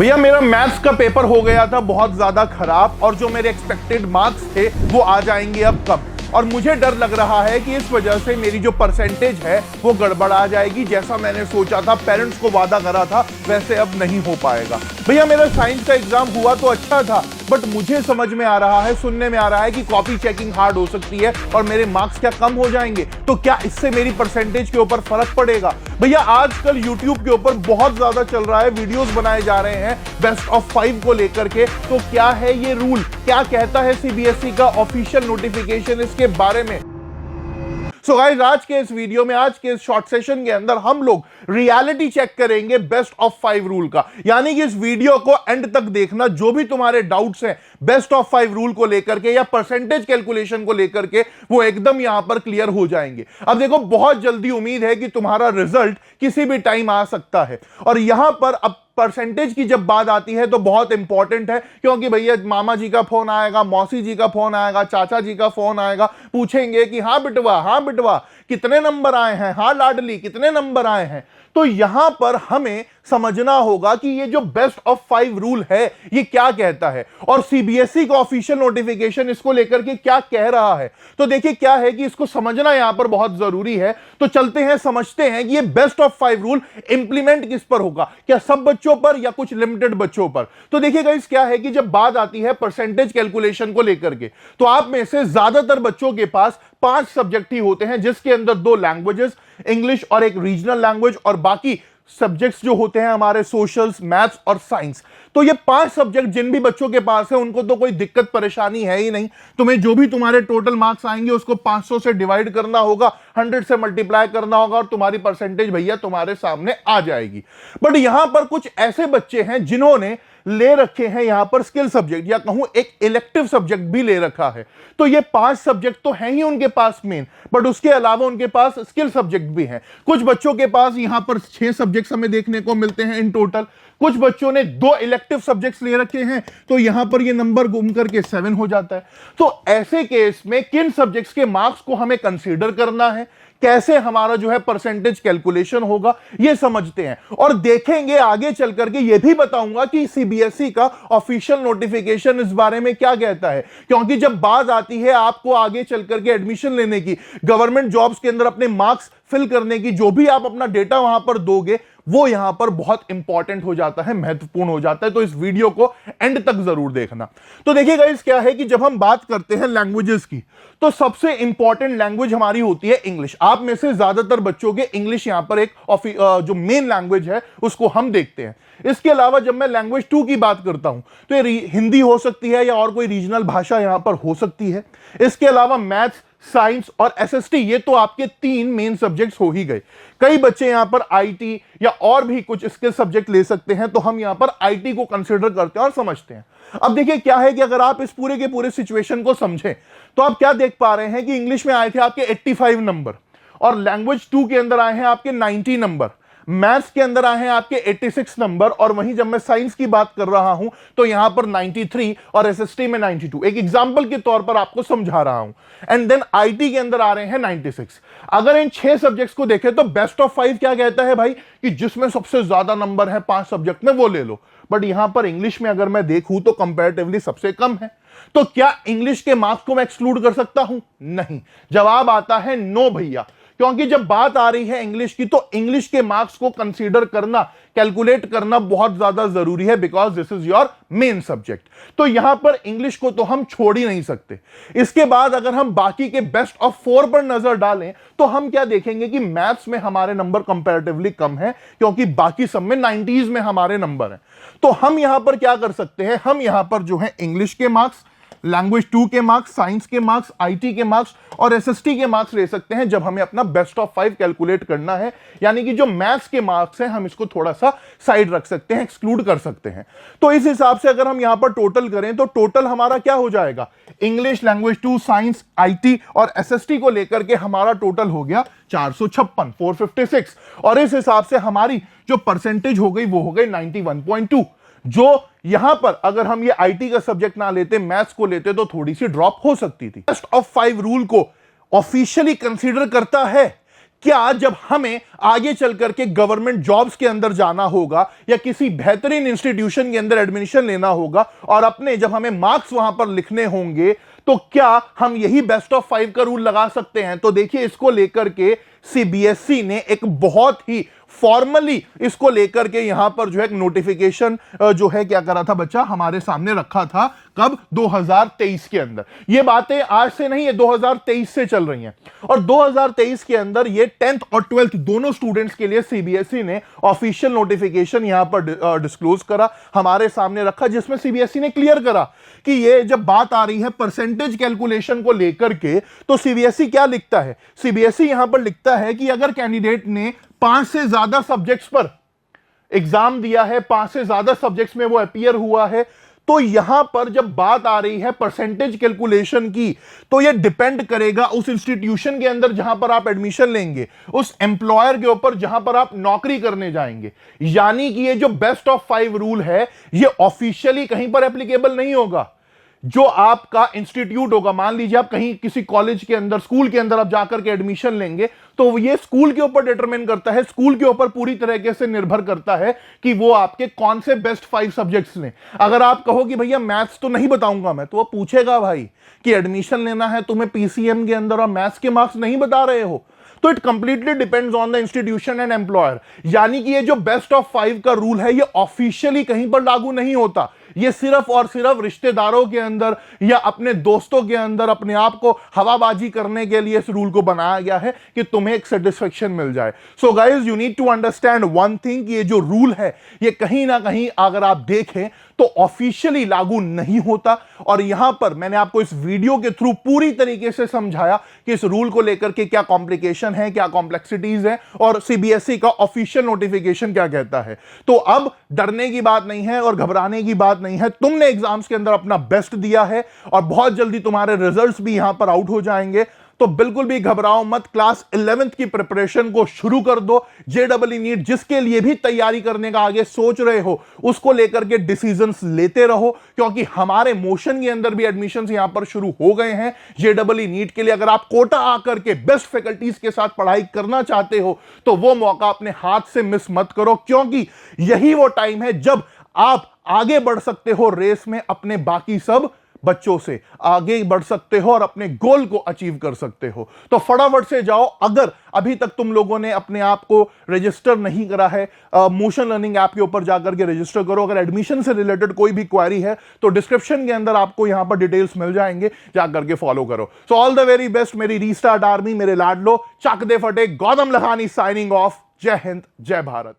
भैया मेरा मैथ्स का पेपर हो गया था बहुत ज्यादा खराब और जो मेरे एक्सपेक्टेड मार्क्स थे वो आ जाएंगे अब कब, और मुझे डर लग रहा है कि इस वजह से मेरी जो परसेंटेज है वो गड़बड़ा जाएगी। जैसा मैंने सोचा था, पेरेंट्स को वादा करा था, वैसे अब नहीं हो पाएगा। भैया मेरा साइंस का एग्जाम हुआ तो अच्छा था, बट मुझे समझ में आ रहा है, सुनने में आ रहा है कि कॉपी चेकिंग हार्ड हो सकती है और मेरे मार्क्स क्या कम हो जाएंगे। तो क्या इससे मेरी परसेंटेज के ऊपर फर्क पड़ेगा? भैया आजकल यूट्यूब के ऊपर बहुत ज्यादा चल रहा है, वीडियोस बनाए जा रहे हैं बेस्ट ऑफ 5 को लेकर के। तो क्या है ये रूल, क्या कहता है सीबीएसई का ऑफिशियल नोटिफिकेशन इसके बारे में? सो गाइस, आज के इस वीडियो में, आज के इस शॉर्ट सेशन के अंदर हम लोग रियलिटी चेक करेंगे बेस्ट ऑफ 5 रूल का। यानी कि इस वीडियो को एंड तक देखना, जो भी तुम्हारे डाउट्स हैं बेस्ट ऑफ 5 रूल को लेकर के या परसेंटेज कैलकुलेशन को लेकर के, वो एकदम यहां पर क्लियर हो जाएंगे। अब देखो, बहुत जल्दी उम्मीद है कि तुम्हारा रिजल्ट किसी भी टाइम आ सकता है, और यहां पर अब परसेंटेज की जब बात आती है तो बहुत इंपॉर्टेंट है, क्योंकि भैया मामा जी का फोन आएगा, मौसी जी का फोन आएगा, चाचा जी का फोन आएगा, पूछेंगे कि हाँ बिटवा कितने नंबर आए हैं, हाँ लाडली कितने नंबर आए हैं। तो यहां पर हमें समझना होगा कि ये जो बेस्ट ऑफ 5 रूल है ये क्या कहता है, और सीबीएसई का ऑफिशियल नोटिफिकेशन इसको लेकर के क्या कह रहा है। तो देखिए क्या है कि इसको समझना यहां पर बहुत जरूरी है। तो चलते हैं, समझते हैं कि ये बेस्ट ऑफ 5 रूल इंप्लीमेंट किस पर होगा, क्या सब बच्चों पर या कुछ लिमिटेड बच्चों पर। तो देखिए गाइस, क्या है कि जब बात आती है परसेंटेज कैलकुलेशन को लेकर के, तो आप में से ज्यादातर बच्चों के पास 5 सब्जेक्ट ही होते हैं, जिसके अंदर 2 लैंग्वेजेस, इंग्लिश और एक रीजनल लैंग्वेज, और बाकी सब्जेक्ट्स जो होते हैं हमारे सोशल्स, मैथ्स और साइंस। तो ये 5 सब्जेक्ट जिन भी बच्चों के पास है उनको तो कोई दिक्कत परेशानी है ही नहीं। तुम्हें जो भी तुम्हारे टोटल मार्क्स आएंगे उसको 500 से डिवाइड करना होगा, 100 से मल्टीप्लाई करना होगा, और तुम्हारी परसेंटेज भैया तुम्हारे सामने आ जाएगी। बट यहां पर कुछ ऐसे बच्चे हैं जिन्होंने ले रखे हैं यहां पर स्किल सब्जेक्ट, या कहूं एक इलेक्टिव सब्जेक्ट भी ले रखा है। तो ये 5 सब्जेक्ट तो हैं ही उनके पास मेन, बट उसके अलावा उनके पास स्किल सब्जेक्ट भी हैं। कुछ बच्चों के पास यहां पर 6 सब्जेक्ट्स हमें देखने को मिलते हैं इन टोटल। कुछ बच्चों ने 2 इलेक्टिव सब्जेक्ट्स ले रखे हैं, तो यहां पर ये नंबर घूम करके 7 हो जाता है। तो ऐसे केस में किन सब्जेक्ट्स के मार्क्स को हमें कंसीडर करना है, कैसे हमारा जो है परसेंटेज कैलकुलेशन होगा, ये समझते हैं। और देखेंगे आगे चल करके, ये भी बताऊंगा कि सीबीएसई का ऑफिशियल नोटिफिकेशन इस बारे में क्या कहता है। क्योंकि जब बात आती है आपको आगे चल करके एडमिशन लेने की, गवर्नमेंट जॉब्स के अंदर अपने मार्क्स फिल करने की, जो भी आप अपना डेटा वहां पर दोगे, वो यहां पर बहुत इंपॉर्टेंट हो जाता है, महत्वपूर्ण हो जाता है। तो इस वीडियो को एंड तक जरूर देखना। तो देखिए गाइस, क्या है कि जब हम बात करते हैं लैंग्वेजेस की, तो सबसे इंपॉर्टेंट लैंग्वेज हमारी होती है इंग्लिश। आप में से ज्यादातर बच्चों के इंग्लिश यहां पर एक जो मेन लैंग्वेज है उसको हम देखते हैं। इसके अलावा जब मैं लैंग्वेज 2 की बात करता हूं तो ये हिंदी हो सकती है या और कोई रीजनल भाषा यहां पर हो सकती है। इसके अलावा मैथ्स, साइंस और एसएसटी, ये तो आपके 3 मेन सब्जेक्ट्स हो ही गए। कई बच्चे यहां पर आईटी या और भी कुछ स्किल सब्जेक्ट ले सकते हैं, तो हम यहां पर आईटी को कंसीडर करते हैं और समझते हैं। अब देखिए क्या है कि अगर आप इस पूरे के पूरे सिचुएशन को समझें, तो आप क्या देख पा रहे हैं कि इंग्लिश में आए थे आपके 85 नंबर, और लैंग्वेज 2 के अंदर आए हैं आपके 90 नंबर, मैथ्स के अंदर आए हैं आपके 86 नंबर, और वहीं जब मैं साइंस की बात कर रहा हूं तो यहां पर 93 और एसएसटी में 92। एक एग्जांपल के तौर पर आपको समझा रहा हूं। एंड देन आईटी के अंदर आ रहे हैं 96। अगर इन 6 सब्जेक्ट्स को देखें तो बेस्ट ऑफ 5 क्या कहता है भाई, कि जिसमें सबसे ज्यादा नंबर है 5 सब्जेक्ट में, वो ले लो। बट यहां पर इंग्लिश में अगर मैं देखूं तो कंपैरेटिवली सबसे कम है। तो क्या इंग्लिश के मार्क्स को मैं एक्सक्लूड कर सकता हूं? नहीं। जवाब आता है नो भैया, क्योंकि जब बात आ रही है इंग्लिश की, तो इंग्लिश के मार्क्स को कंसीडर करना, कैलकुलेट करना बहुत ज्यादा जरूरी है, because this is your main subject. तो यहां पर इंग्लिश को तो हम छोड़ ही नहीं सकते। इसके बाद अगर हम बाकी के बेस्ट ऑफ 4 पर नजर डालें, तो हम क्या देखेंगे कि मैथ्स में हमारे नंबर कंपैरेटिवली कम है, क्योंकि बाकी सब में 90s में हमारे नंबर हैं। तो हम यहां पर क्या कर सकते हैं, हम यहां पर जो है इंग्लिश के मार्क्स, लैंग्वेज 2 के मार्क्स, साइंस के मार्क्स, आईटी के मार्क्स और एसएसटी के मार्क्स ले सकते हैं जब हमें अपना बेस्ट ऑफ 5 कैलकुलेट करना है। यानी कि जो मैथ्स के मार्क्स हैं हम इसको थोड़ा सा साइड रख सकते हैं, एक्सक्लूड कर सकते हैं। तो इस हिसाब से अगर हम यहां पर टोटल करें तो टोटल हमारा क्या हो जाएगा, इंग्लिश, लैंग्वेज 2, साइंस, आईटी और एसएसटी को लेकर के हमारा टोटल हो गया 456, 456। और इस हिसाब से हमारी जो परसेंटेज हो गई वो हो गई 91.2। जो यहां पर अगर हम ये आईटी का सब्जेक्ट ना लेते, मैथ्स को लेते, तो थोड़ी सी ड्रॉप हो सकती थी। बेस्ट ऑफ 5 रूल को ऑफिशियली कंसीडर करता है क्या जब हमें आगे चल करके गवर्नमेंट जॉब्स के अंदर जाना होगा या किसी बेहतरीन इंस्टीट्यूशन के अंदर एडमिशन लेना होगा और अपने जब हमें मार्क्स वहां पर लिखने होंगे, तो क्या हम यही बेस्ट ऑफ 5 का रूल लगा सकते हैं? तो देखिए, इसको लेकर के सीबीएसई ने एक बहुत ही फॉर्मली इसको लेकर के यहां पर जो है एक नोटिफिकेशन जो है क्या करा था बच्चा, हमारे सामने रखा था। कब? 2023 के अंदर। ये बातें आज से नहीं है, 2023 से चल रही हैं। और 2023 के अंदर ये 10th और 12th दोनों स्टूडेंट्स के लिए सीबीएसई ने ऑफिशियल नोटिफिकेशन यहां पर डिस्क्लोज करा, हमारे सामने रखा, जिसमें सीबीएसई ने क्लियर करा कि ये जब बात आ रही है परसेंटेज कैलकुलेशन को लेकर के, तो सीबीएसई क्या लिखता है? सीबीएसई यहां पर लिखता है कि अगर कैंडिडेट ने 5 से ज्यादा सब्जेक्ट्स पर एग्जाम दिया है, 5 से ज्यादा सब्जेक्ट्स में वो अपीयर हुआ है, तो यहां पर जब बात आ रही है परसेंटेज कैलकुलेशन की, तो ये डिपेंड करेगा उस इंस्टीट्यूशन के अंदर जहां पर आप एडमिशन लेंगे, उस एम्प्लॉयर के ऊपर जहां पर आप नौकरी करने जाएंगे। यानी कि ये जो बेस्ट ऑफ 5 रूल है, ये ऑफिशियली कहीं पर एप्लीकेबल नहीं होगा। जो आपका इंस्टीट्यूट होगा, मान लीजिए आप कहीं किसी कॉलेज के अंदर, स्कूल के अंदर आप जाकर के एडमिशन लेंगे, तो ये स्कूल के ऊपर डिटरमिन करता है, स्कूल के ऊपर पूरी तरीके से निर्भर करता है कि वो आपके कौन से बेस्ट 5 सब्जेक्ट्स लें। अगर आप कहो कि भैया मैथ्स तो नहीं बताऊंगा मैं, तो वो पूछेगा भाई कि एडमिशन लेना है तुम्हें पीसीएम के अंदर और मैथ्स के मार्क्स नहीं बता रहे हो। तो it completely depends on the institution and employer. यानी कि ये जो बेस्ट ऑफ 5 का रूल है, ये ऑफिशियली कहीं पर लागू नहीं होता। ये सिर्फ और सिर्फ रिश्तेदारों के अंदर या अपने दोस्तों के अंदर अपने आप को हवाबाजी करने के लिए इस रूल को बनाया गया है कि तुम्हें एक सेटिस्फेक्शन मिल जाए। So guys, you need to understand one thing, ये जो रूल है ये कहीं ना कहीं अगर आप देखें तो ऑफिशियली लागू नहीं होता। और यहां पर मैंने आपको इस वीडियो के थ्रू पूरी तरीके से समझाया कि इस रूल को लेकर के क्या कॉम्प्लिकेशन है, क्या कॉम्प्लेक्सिटीज है और सीबीएसई का ऑफिशियल नोटिफिकेशन क्या कहता है। तो अब डरने की बात नहीं है और घबराने की बात नहीं है। तुमने एग्जाम्स के अंदर अपना बेस्ट दिया है और बहुत जल्दी तुम्हारे रिजल्ट्स भी यहां पर आउट हो जाएंगे। तो बिल्कुल भी घबराओ मत, क्लास 11th की प्रिपरेशन को शुरू कर दो। जेईई नीट जिसके लिए भी तैयारी करने का आगे सोच रहे हो, उसको लेकर के डिसीजंस लेते रहो, क्योंकि हमारे मोशन के अंदर भी एडमिशंस यहां पर शुरू हो गए हैं जेईई नीट के लिए। अगर आप कोटा आकर के बेस्ट फैकल्टीज के साथ पढ़ाई करना चाहते हो, तो वो मौका अपने हाथ से मिस मत करो, क्योंकि यही वो टाइम है जब आप आगे बढ़ सकते हो रेस में, अपने बाकी सब बच्चों से आगे बढ़ सकते हो और अपने गोल को अचीव कर सकते हो। तो फटाफट से जाओ, अगर अभी तक तुम लोगों ने अपने आप को रजिस्टर नहीं करा है, मोशन लर्निंग ऐप के ऊपर जाकर के रजिस्टर करो। अगर एडमिशन से रिलेटेड कोई भी क्वेरी है तो डिस्क्रिप्शन के अंदर आपको यहां पर डिटेल्स मिल जाएंगे, जाकर के फॉलो करो। So all the very best मेरी रीस्टार्ट आर्मी, मेरे लाडलो, चक दे फटे। Gautam Lakhani signing off. जय हिंद, जय भारत।